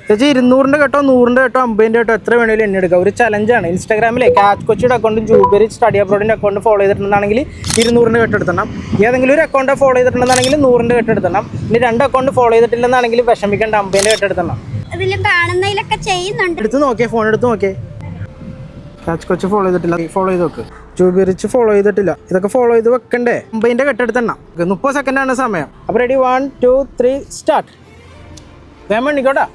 ചേച്ചി 200-ന്റെ കേട്ടോ 100-ന്റെ കേട്ടോ 50-ന്റെ കേട്ടോ എത്ര വേണേലും എണ്ണ എടുക്കാം. ഒരു ചലഞ്ചാണ്. ഇൻസ്റ്റാഗ്രാമിലെ കാച്ച് കൊച്ചിയുടെ അക്കൗണ്ടും ജൂബെറി സ്റ്റഡി അബ്രോഡിൻ്റെ അക്കൗണ്ട് ഫോളോ ചെയ്തിട്ടുണ്ടെങ്കിൽ 200-ന്റെ കേട്ട് എടുത്തണം. ഏതെങ്കിലും ഒരു അക്കൗണ്ട് ഫോളോ ചെയ്തിട്ടുണ്ടെന്നാണെങ്കിൽ 100-ന്റെ കേട്ട് എടുത്തണം. ഇനി 2 അക്കൗണ്ട് ഫോളോ ചെയ്തിട്ടില്ലെന്നാണെങ്കിൽ വിഷമിക്കേണ്ട 50-ന്റെ കേട്ട് എടുത്തണം. എടുത്ത് നോക്കിയേ, ഫോൺ എടുത്ത് നോക്കിയേ. കാച്ച് കൊച്ച് ഫോളോ ചെയ്തിട്ടില്ല, ഫോളോ ചെയ്ത് നോക്ക്. ജൂബെറിച്ച് ഫോളോ ചെയ്തിട്ടില്ല. ഇതൊക്കെ ഫോളോ ചെയ്ത് വെക്കണ്ടേ. 50-ന്റെ കെട്ടെടുത്തെണ്ണം. 30 സെക്കൻഡാണ് സമയം. അപ്പോൾ റെഡി 1 2 3 സ്റ്റാർട്ട്. വേഗം എണ്ണിക്കോട്ടാ.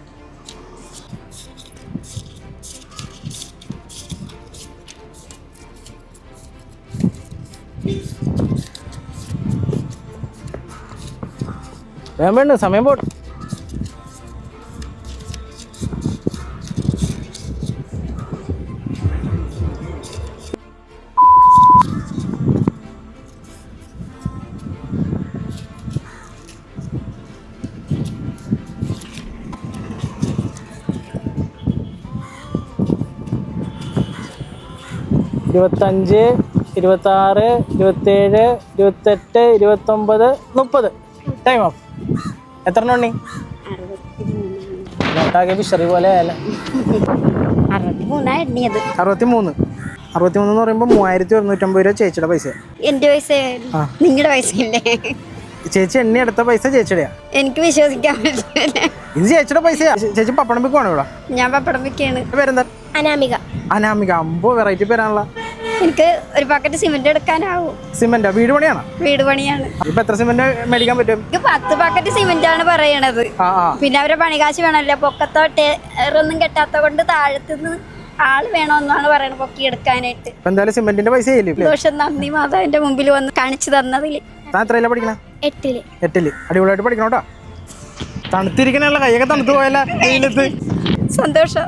വേണ്ട സമയം പോട്ടെ. ഇരുപത്തഞ്ച് 26 27 28 29 30 ടൈം ഓഫ്. എത്ര എണ്ണി നോട്ടാകെ ഫിഷറി പോലെ ആയാലും 63 എന്ന് പറയുമ്പോൾ 3150 രൂപ ചേച്ചിയുടെ പൈസ. എന്റെ പൈസ നിങ്ങളുടെ പൈസ ഇല്ലേ? ചേച്ചി എണ്ണി എടുത്ത പൈസ ചേച്ചിയുടെയാ. എനിക്ക് വിശ്വസിക്കാൻ പറ്റില്ല. ഇത് ചേച്ചിയുടെ പൈസയാ. ചേച്ചി പപ്പടം വിൽക്കുവാണ് ഇവിടെ? ഞാൻ പപ്പടം വിൽക്കാണ്. പേരെന്താ? അനാമിക. അനാമിക. അമ്പോ വെറൈറ്റി പേരാണല്ലോ. എനിക്ക് ഒരു പാക്കറ്റ് സിമെന്റ് എടുക്കാനാവും. സിമെന്റാ? വീട് പണിയാണോ? വീട് പണിയാണ്. ഇപ്പൊ എത്ര സിമെന്റ് മേടിക്കാൻ പറ്റും? എനിക്ക് 10 പാക്കറ്റ് സിമെന്റ് ആണ് പറയണത്. പിന്നെ അവരെ പണികാശ് വേണമല്ലോ. പൊക്കത്തോട്ട് ഒന്നും കെട്ടാത്ത കൊണ്ട് താഴത്തുനിന്ന് ആള് വേണമെന്നാണ് പറയണത് പൊക്കി എടുക്കാനായിട്ട്. എന്തായാലും സിമെന്റിന്റെ പൈസ ദോഷം നന്ദി മാതാവിന്റെ മുമ്പിൽ വന്ന് കാണിച്ചു തന്നതില്. താൻ എത്രയിലാ പഠിക്കണേ? 8ല്. അടിപൊളിയായിട്ട് പഠിക്കണോട്ടാ. തണുത്തിരിക്കണ കൈയൊക്കെ തണുത്തു പോയല്ല വെയിലത്ത്. സന്തോഷം.